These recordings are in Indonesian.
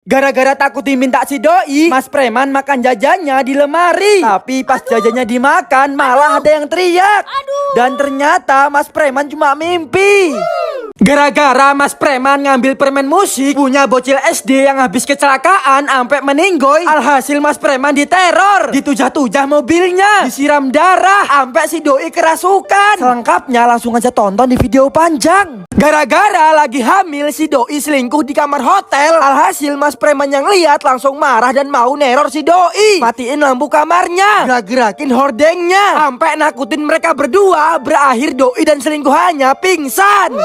Gara-gara takut diminta si doi, Mas Preman makan jajannya di lemari. Tapi pas jajannya dimakan malah ada yang teriak. Dan ternyata Mas Preman cuma mimpi. Gara-gara Mas Preman ngambil permen musik punya bocil SD yang habis kecelakaan ampe meninggoy. Alhasil Mas Preman diteror, ditujah-tujah mobilnya, disiram darah, ampe si doi kerasukan. Selengkapnya langsung aja tonton di video panjang. Gara-gara lagi hamil si doi selingkuh di kamar hotel. Alhasil Mas Preman yang lihat langsung marah dan mau neror si doi. Matiin lampu kamarnya, gerak-gerakin hordengnya, ampe nakutin mereka berdua. Berakhir doi dan selingkuhannya pingsan.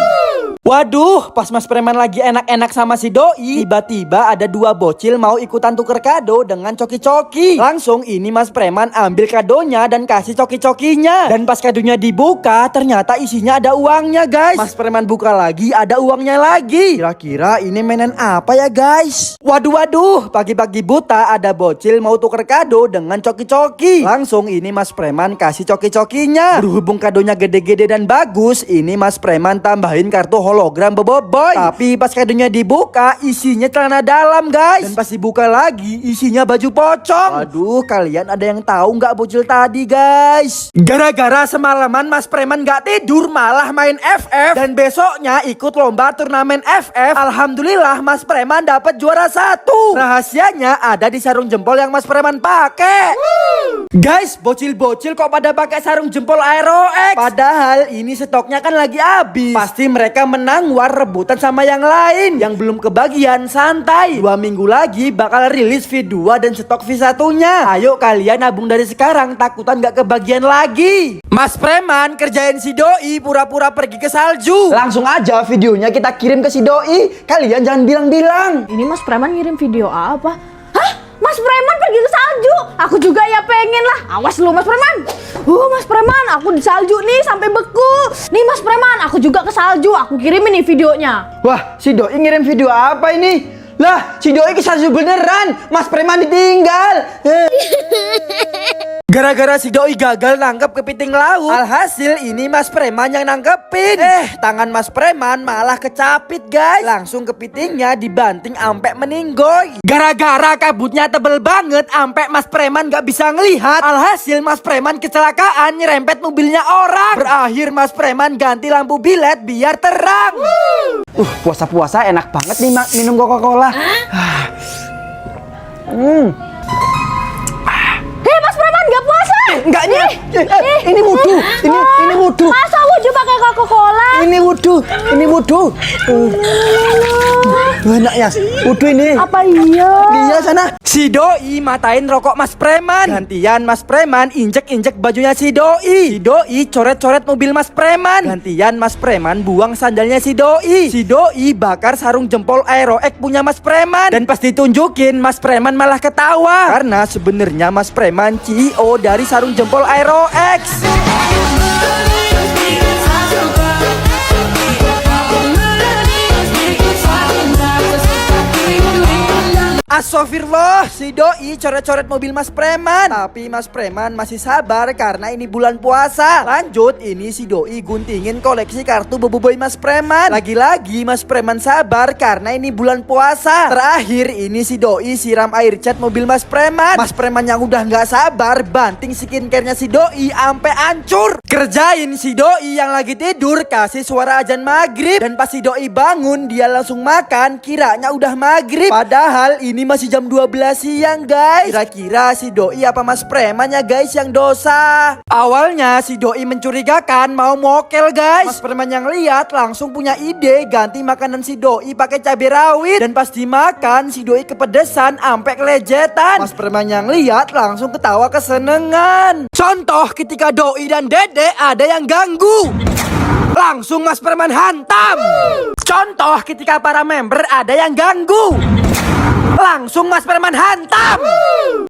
Waduh, pas Mas Preman lagi enak-enak sama si doi, tiba-tiba ada dua bocil mau ikutan tuker kado dengan coki-coki. Langsung ini Mas Preman ambil kadonya dan kasih coki-cokinya. Dan pas kadonya dibuka, ternyata isinya ada uangnya guys. Mas Preman buka lagi, ada uangnya lagi. Kira-kira ini mainan apa ya guys? Waduh, pagi-pagi buta ada bocil mau tuker kado dengan coki-coki. Langsung ini Mas Preman kasih coki-cokinya. Berhubung kadonya gede-gede dan bagus, ini Mas Preman tambahin kartu hologram Boboiboy. Tapi pas kadonya dibuka, isinya celana dalam guys. Dan pas dibuka lagi, isinya baju pocong. Waduh, kalian ada yang tahu nggak bocil tadi guys? Gara-gara semalaman Mas Preman nggak tidur, malah main FF. Dan besoknya ikut lomba turnamen FF. Alhamdulillah Mas Preman dapat juara 1. Rahasianya ada di sarung jempol yang Mas Preman pakai. Guys, bocil-bocil kok pada pakai sarung jempol Aero X? Padahal ini stoknya kan lagi habis. Pasti mereka menang war rebutan sama yang lain. Yang belum kebagian santai, 2 minggu lagi bakal rilis V2 dan stok V1 nya. Ayo kalian nabung dari sekarang, takutan gak kebagian lagi. Mas Preman kerjain si doi pura-pura pergi ke salju. Langsung aja videonya kita kirim ke si doi. Kalian jangan bilang-bilang. Ini Mas Preman ngirim video apa? Hah? Mas Preman pergi ke salju? Aku juga ya pengen lah. Awas lu Mas Preman. Mas Preman, aku di salju nih sampai beku. Nih Mas Preman, aku juga ke salju. Aku kirimin nih videonya. Wah, si doi ngirim video apa ini? Lah, si doi ke salju beneran. Mas Preman ditinggal. Gara-gara si doi gagal nangkep kepiting laut, alhasil ini Mas Preman yang nangkepin. Tangan Mas Preman malah kecapit guys. Langsung kepitingnya dibanting ampe meninggoy. Gara-gara kabutnya tebel banget ampe Mas Preman gak bisa ngelihat. Alhasil Mas Preman kecelakaan nyerempet mobilnya orang. Berakhir Mas Preman ganti lampu bilet biar terang. Puasa-puasa enak banget nih minum Coca-Cola. Mas Preman gak puasa? Enggak nih. Ini wudhu. Ini wudhu. Masa wudhu pakai Coca-Cola? Ini wudhu. Ini wudhu. Enak ya. Wudhu ini. Apa iya? Iya sana. Si doi matain rokok Mas Preman. Gantian Mas Preman injek-injek bajunya si doi. Si doi coret-coret mobil Mas Preman. Gantian Mas Preman buang sandalnya si doi. Si doi bakar sarung jempol Aero X punya Mas Preman. Dan pas ditunjukin Mas Preman malah ketawa. Karena sebenarnya Mas Preman CEO dari sarung jempol Aero X. Astagfirullah, si doi coret-coret mobil Mas Preman. Tapi Mas Preman masih sabar karena ini bulan puasa. Lanjut, ini si doi guntingin koleksi kartu Boboiboy Mas Preman. Lagi-lagi Mas Preman sabar karena ini bulan puasa. Terakhir, ini si doi siram air cat mobil Mas Preman. Mas Preman yang udah gak sabar banting skincare-nya si doi ampe hancur. Kerjain si doi yang lagi tidur kasih suara azan maghrib. Dan pas si doi bangun dia langsung makan, kiranya udah maghrib. Padahal ini masih jam 12 siang guys. Kira-kira si doi apa Mas Preman ya guys yang dosa? Awalnya si doi mencurigakan mau mokel guys. Mas Preman yang lihat langsung punya ide ganti makanan si doi pakai cabai rawit. Dan pas dimakan si doi kepedesan ampe kelejetan. Mas Preman yang lihat langsung ketawa kesenengan. Contoh ketika doi dan dede ada yang ganggu, langsung Mas Preman hantam. Contoh ketika para member ada yang ganggu, langsung Mas Preman hantam.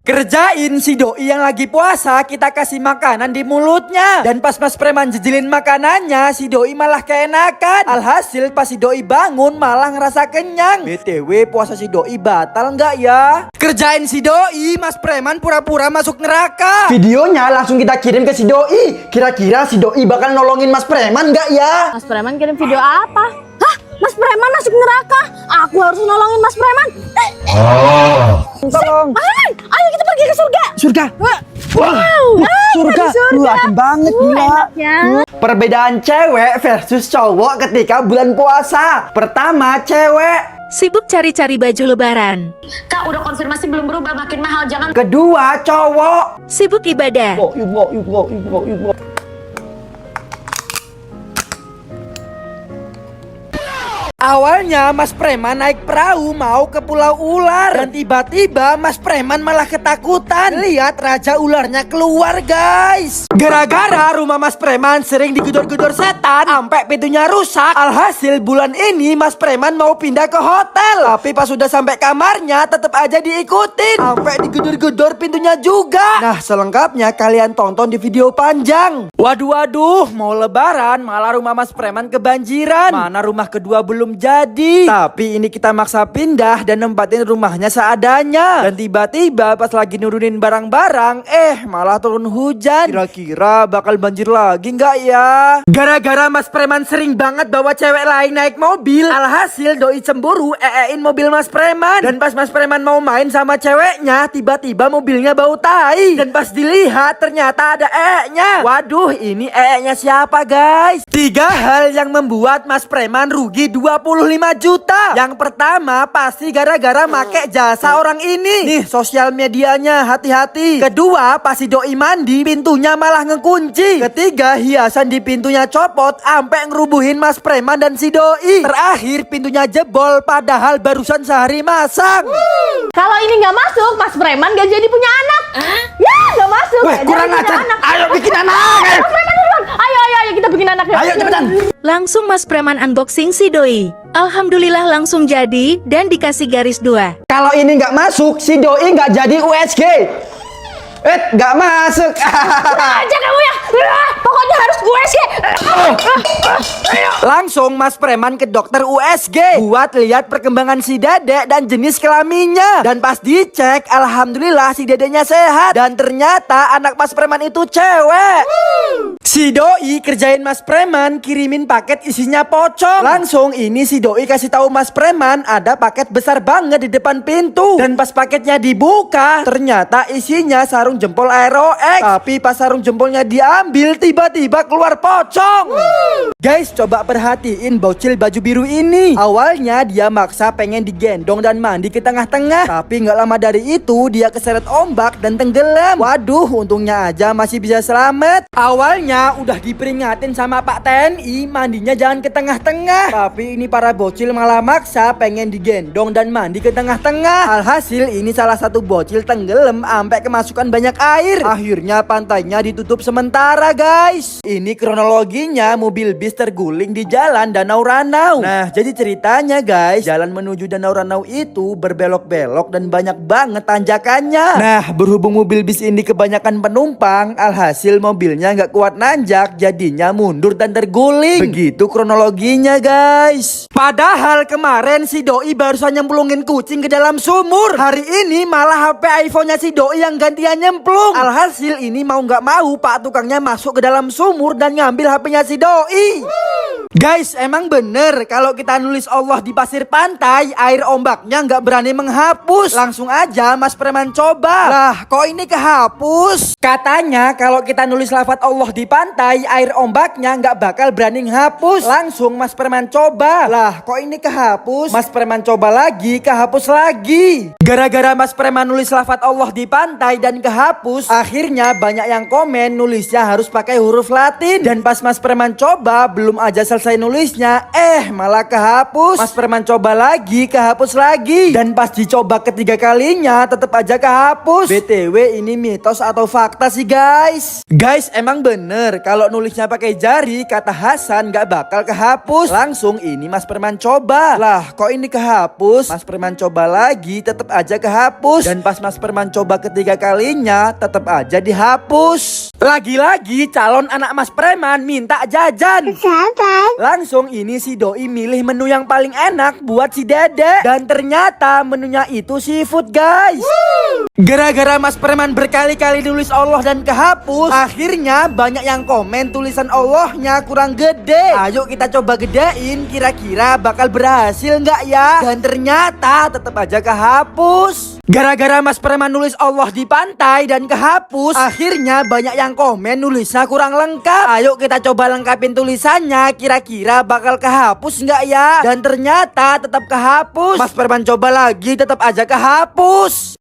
Kerjain si doi yang lagi puasa kita kasih makanan di mulutnya. Dan pas Mas Preman jejilin makanannya si doi malah keenakan. Alhasil pas si doi bangun malah ngerasa kenyang. BTW puasa si doi batal nggak ya? Kerjain si doi Mas Preman pura-pura masuk neraka. Videonya langsung kita kirim ke si doi. Kira-kira si doi bakal nolongin Mas Preman nggak ya? Mas Preman kirim video apa? Hah? Mas Preman masuk neraka. Aku harus nolongin Mas Preman. Tolong. Mas Preman, ayo kita pergi ke surga. Surga. Wow. Surga. Wah, adem banget gila. Enaknya. Perbedaan cewek versus cowok ketika bulan puasa. Pertama, cewek. Sibuk cari-cari baju lebaran. Kak, udah konfirmasi belum berubah, makin mahal, jangan. Kedua, cowok. Sibuk ibadah. Awalnya Mas Preman naik perahu mau ke Pulau Ular. Dan tiba-tiba Mas Preman malah ketakutan lihat Raja Ularnya keluar, guys. Gara-gara rumah Mas Preman sering digedor-gedor setan sampai pintunya rusak. Alhasil bulan ini Mas Preman mau pindah ke hotel. Tapi pas sudah sampai kamarnya tetap aja diikutin sampai digedor-gedor pintunya juga. Nah, selengkapnya kalian tonton di video panjang. Waduh, mau lebaran malah rumah Mas Preman kebanjiran. Mana rumah kedua belum jadi. Tapi ini kita maksa pindah dan nempatin rumahnya seadanya. Dan tiba-tiba pas lagi nurunin barang-barang, malah turun hujan. Kira-kira bakal banjir lagi nggak ya? Gara-gara Mas Preman sering banget bawa cewek lain naik mobil, alhasil doi cemburu eein mobil Mas Preman. Dan pas Mas Preman mau main sama ceweknya, tiba-tiba mobilnya bau tai. Dan pas dilihat ternyata ada nya. Waduh, ini nya siapa, guys? 3 hal yang membuat Mas Preman rugi 25 juta. Yang pertama pasti gara-gara make jasa orang ini. Nih sosial medianya, hati-hati. Kedua, pasti doi mandi pintunya malah ngekunci. Ketiga, hiasan di pintunya copot ampe ngerubuhin Mas Preman dan si doi. Terakhir, pintunya jebol padahal barusan sehari masang. Kalau ini nggak masuk, Mas Preman nggak jadi punya anak. Ya, nggak masuk. Weh, Nggak kurang jadi punya ajar. anak. Ayo bikin anak. Mas Preman duluan. Ayo kita bikin anak ya. Ayo cepetan. Langsung Mas Preman unboxing si doi. Alhamdulillah langsung jadi dan dikasih garis 2. Kalau ini nggak masuk, si doi nggak jadi USG. Nggak masuk. Aja kamu ya. Pokoknya harus gue sih. Langsung Mas Preman ke dokter USG buat lihat perkembangan si dedek dan jenis kelaminnya. Dan pas dicek, alhamdulillah si dedeknya sehat. Dan ternyata anak Mas Preman itu cewek. Si doi kerjain Mas Preman kirimin paket isinya pocong. Langsung ini si doi kasih tahu Mas Preman ada paket besar banget di depan pintu. Dan pas paketnya dibuka, ternyata isinya sarung jempol Aerox. Tapi pas sarung jempolnya diambil, tiba-tiba keluar pocong. Guys, coba perhatiin bocil baju biru ini. Awalnya dia maksa pengen digendong dan mandi ke tengah-tengah. Tapi nggak lama dari itu dia keseret ombak dan tenggelam. Waduh, untungnya aja masih bisa selamat. Awalnya udah diperingatin sama Pak TNI mandinya jangan ke tengah-tengah. Tapi ini para bocil malah maksa pengen digendong dan mandi ke tengah-tengah. Alhasil ini salah satu bocil tenggelam sampai kemasukan banyak air. Akhirnya pantainya ditutup sementara, guys. Ini kronologinya mobil bis terguling di jalan Danau Ranau. Nah, jadi ceritanya guys, jalan menuju Danau Ranau itu berbelok-belok dan banyak banget tanjakannya. Nah, berhubung mobil bis ini kebanyakan penumpang, alhasil mobilnya nggak kuat nanjak, jadinya mundur dan terguling. Begitu kronologinya guys. Padahal kemarin si doi barusan nyemplungin kucing ke dalam sumur. Hari ini malah HP iPhone-nya si doi yang gantian nyemplung. Alhasil ini mau nggak mau Pak tukangnya masuk ke dalam sumur dan ngambil HP-nya si doi. Guys, emang bener kalau kita nulis Allah di pasir pantai, air ombaknya nggak berani menghapus. Langsung aja Mas Preman coba. Lah, kok ini kehapus? Katanya kalau kita nulis lafaz Allah di pantai, air ombaknya nggak bakal berani menghapus. Langsung Mas Preman coba. Lah, kok ini kehapus? Mas Preman coba lagi, kehapus lagi. Gara-gara Mas Preman nulis lafaz Allah di pantai dan kehapus, akhirnya banyak yang komen nulisnya harus pakai huruf Latin. Dan pas Mas Preman coba, belum aja selesai nulisnya, malah kehapus. Mas Preman coba lagi, kehapus lagi. Dan pas dicoba ketiga kalinya, tetap aja kehapus. BTW ini mitos atau fakta sih guys? Guys, emang bener kalau nulisnya pakai jari, kata Hasan gak bakal kehapus. Langsung ini Mas Preman coba. Lah, kok ini kehapus? Mas Preman coba lagi, tetap aja kehapus. Dan pas Mas Preman coba ketiga kalinya, tetap aja dihapus. Lagi-lagi calon anak Mas Preman minta jajan. Langsung ini si doi milih menu yang paling enak buat si dedek. Dan ternyata menunya itu seafood guys. Gara-gara Mas Preman berkali-kali nulis Allah dan kehapus, akhirnya banyak yang komen tulisan Allahnya kurang gede. Ayo kita coba gedein, kira-kira bakal berhasil nggak ya? Dan ternyata tetap aja kehapus. Gara-gara Mas Preman nulis Allah di pantai dan kehapus, akhirnya banyak yang komen nulisnya kurang lengkap. Ayo kita coba lengkapin tulisannya, kira-kira bakal kehapus nggak ya? Dan ternyata tetap kehapus. Mas Preman coba lagi, tetap aja kehapus.